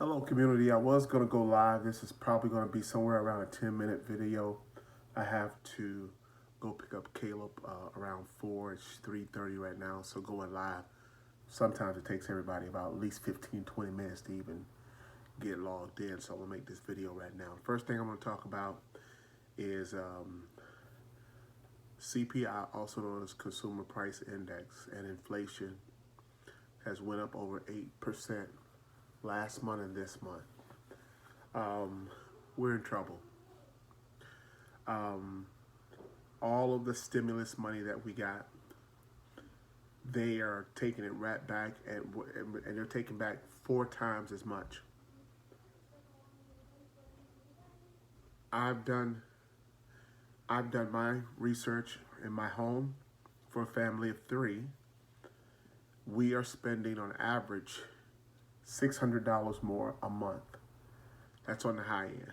Hello, community. I was going to go live. This is probably going to be somewhere around a 10-minute video. I have to go pick up Caleb around 4. It's 3:30 right now, so going live. Sometimes it takes everybody about at least 15, 20 minutes to even get logged in, so I'm going to make this video right now. First thing I'm going to talk about is CPI, also known as Consumer Price Index, and inflation has went up over 8% last month and this month. We're in trouble. All of the stimulus money that we got, they are taking it right back, and they're taking back 4 times as much. I've done my research in my home. For a family of 3, we are spending on average $600 more a month. That's on the high end.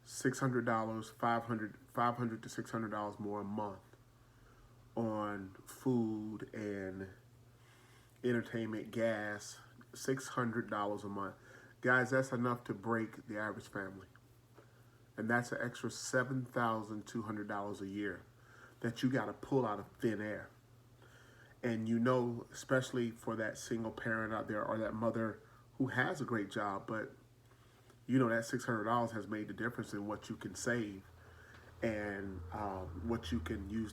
$600, $500 to $600 more a month on food and entertainment, gas. $600 a month. Guys, that's enough to break the average family. And that's an extra $7,200 a year that you got to pull out of thin air. And you know, especially for that single parent out there or that mother who has a great job, but you know that $600 has made the difference in what you can save and what you can use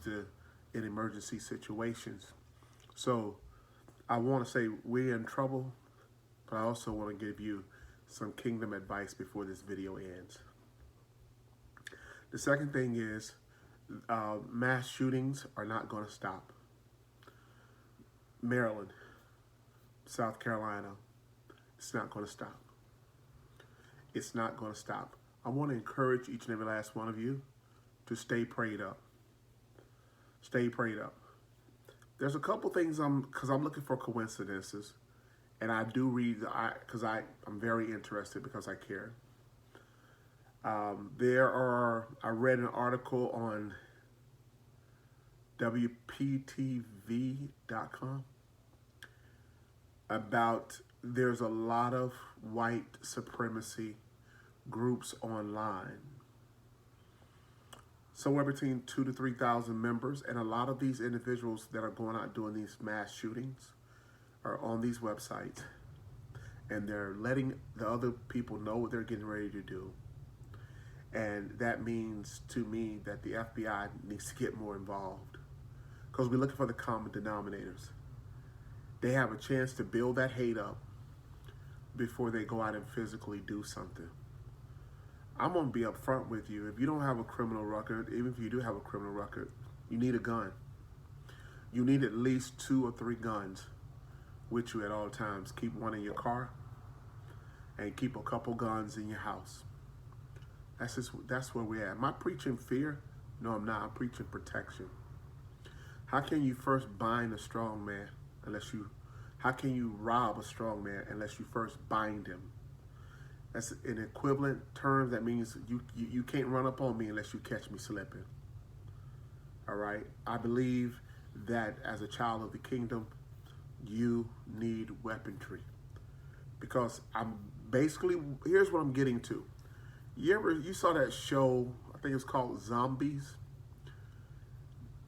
in emergency situations. So I want to say we're in trouble, but I also want to give you some kingdom advice before this video ends. The second thing is mass shootings are not going to stop. Maryland, South Carolina, it's not going to stop. It's not going to stop. I want to encourage each and every last one of you to stay prayed up. Stay prayed up. There's a couple things because I'm looking for coincidences, and I do read because I'm very interested because I care. I read an article on WPTV.com about there's a lot of white supremacy groups online. Somewhere between 2,000 to 3,000 members, and a lot of these individuals that are going out doing these mass shootings are on these websites, and they're letting the other people know what they're getting ready to do. And that means to me that the FBI needs to get more involved, because we're looking for the common denominators. They have a chance to build that hate up before they go out and physically do something. I'm going to be upfront with you. If you don't have a criminal record, even if you do have a criminal record, you need a gun. You need at least 2 or 3 guns with you at all times. Keep one in your car and keep a couple guns in your house. That's where we're at. Am I preaching fear? No, I'm not. I'm preaching protection. How can you first bind a strong man how can you rob a strong man unless you first bind him? That's in equivalent terms. That means you can't run up on me unless you catch me slipping. All right? I believe that as a child of the kingdom, you need weaponry. Because here's what I'm getting to. You saw that show, I think it's called Zombies?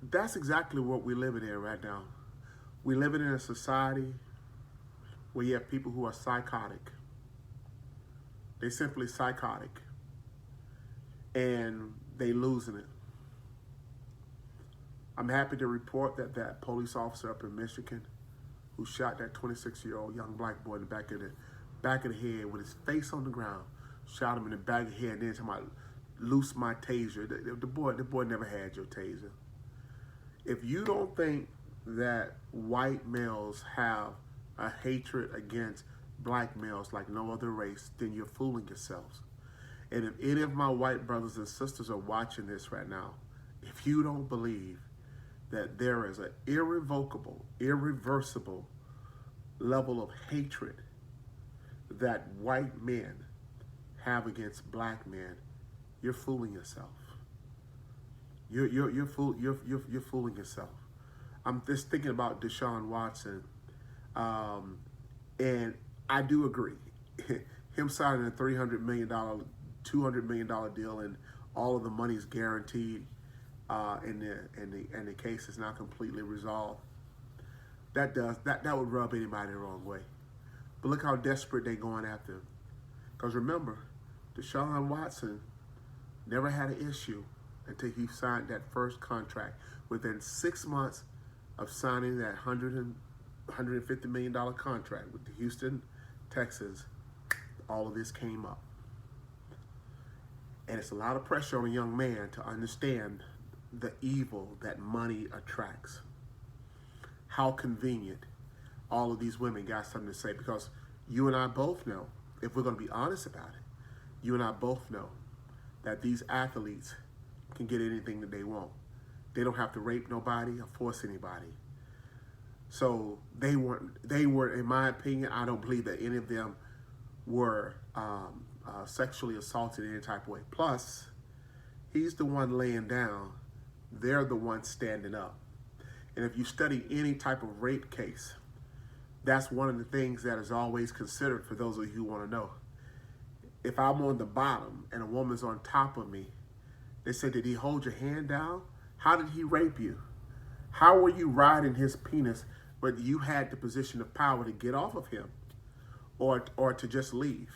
That's exactly what we're living in right now. We're living in a society where you have people who are psychotic. They're simply psychotic. And they losing it. I'm happy to report that police officer up in Michigan who shot that 26-year-old young black boy in the back of the head with his face on the ground, shot him in the back of the head, and then talking about loose my taser. The boy never had your taser. If you don't think that white males have a hatred against black males like no other race, then you're fooling yourselves. And if any of my white brothers and sisters are watching this right now, if you don't believe that there is an irrevocable, irreversible level of hatred that white men have against black men, you're fooling yourself. You're fooling yourself. I'm just thinking about Deshaun Watson, and I do agree. him signing a $300 million, $200 million deal, and all of the money is guaranteed, and the case is not completely resolved. That would rub anybody the wrong way. But look how desperate they're going after him. Because remember, Deshaun Watson never had an issue until he signed that first contract. Within 6 months of signing that $150 million contract with the Houston Texans, all of this came up. And it's a lot of pressure on a young man to understand the evil that money attracts. How convenient. All of these women got something to say, because you and I both know, if we're going to be honest about it, you and I both know that these athletes can get anything that they want. They don't have to rape nobody or force anybody. So they weren't, in my opinion, I don't believe that any of them were sexually assaulted in any type of way. Plus, he's the one laying down. They're the ones standing up. And if you study any type of rape case, that's one of the things that is always considered, for those of you who want to know. If I'm on the bottom and a woman's on top of me, they say, did he hold your hand down? How did he rape you? How were you riding his penis, but you had the position of power to get off of him or to just leave?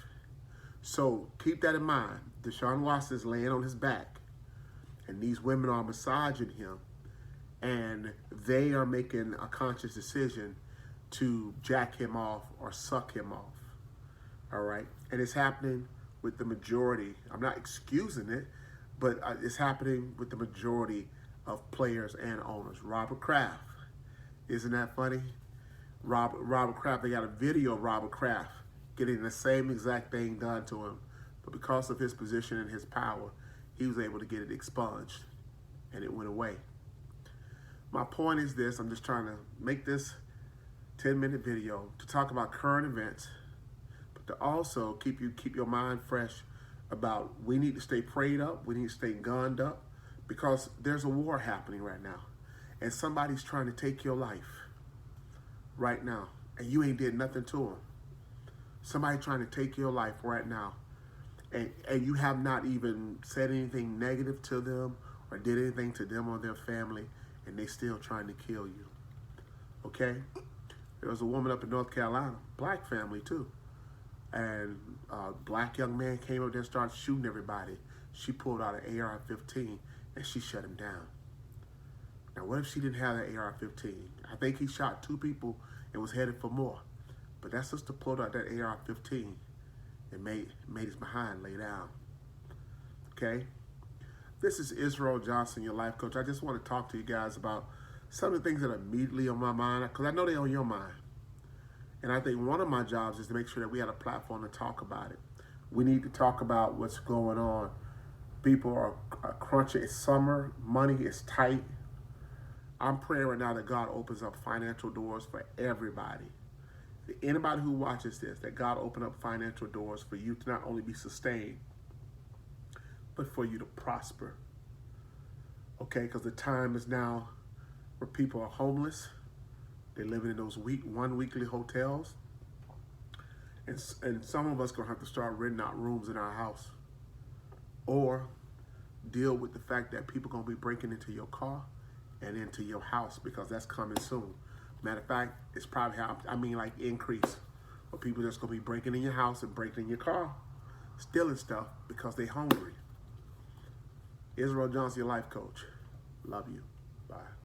So keep that in mind. Deshaun Watson is laying on his back, and these women are massaging him, and they are making a conscious decision to jack him off or suck him off. All right? And it's happening with the majority. I'm not excusing it, but it's happening with the majority of players and owners. Robert Kraft, isn't that funny? Robert Kraft, they got a video of Robert Kraft getting the same exact thing done to him, but because of his position and his power, he was able to get it expunged, and it went away. My point is this: I'm just trying to make this 10-minute video to talk about current events, but to also keep your mind fresh about, we need to stay prayed up, we need to stay gunned up, because there's a war happening right now, and somebody's trying to take your life right now, and you ain't did nothing to them. Somebody trying to take your life right now, and you have not even said anything negative to them or did anything to them or their family, and they still trying to kill you. Okay? There was a woman up in North Carolina, black family too, and a black young man came up there and started shooting everybody. She pulled out an AR-15 and she shut him down. Now, what if she didn't have that AR-15? I think he shot 2 people and was headed for more. But that sister pulled out that AR-15 and made his behind lay down. Okay? This is Israel Johnson, your life coach. I just want to talk to you guys about some of the things that are immediately on my mind, because I know they're on your mind. And I think one of my jobs is to make sure that we have a platform to talk about it. We need to talk about what's going on. People are crunching. It's summer. Money is tight. I'm praying right now that God opens up financial doors for everybody. Anybody who watches this, that God open up financial doors for you to not only be sustained, but for you to prosper. Okay, because the time is now where people are homeless. They're living in those weekly hotels. And some of us going to have to start renting out rooms in our house. Or deal with the fact that people going to be breaking into your car and into your house, because that's coming soon. Matter of fact, it's probably like increase. Or people just going to be breaking in your house and breaking in your car, stealing stuff because they hungry. Israel Johnson, your life coach. Love you. Bye.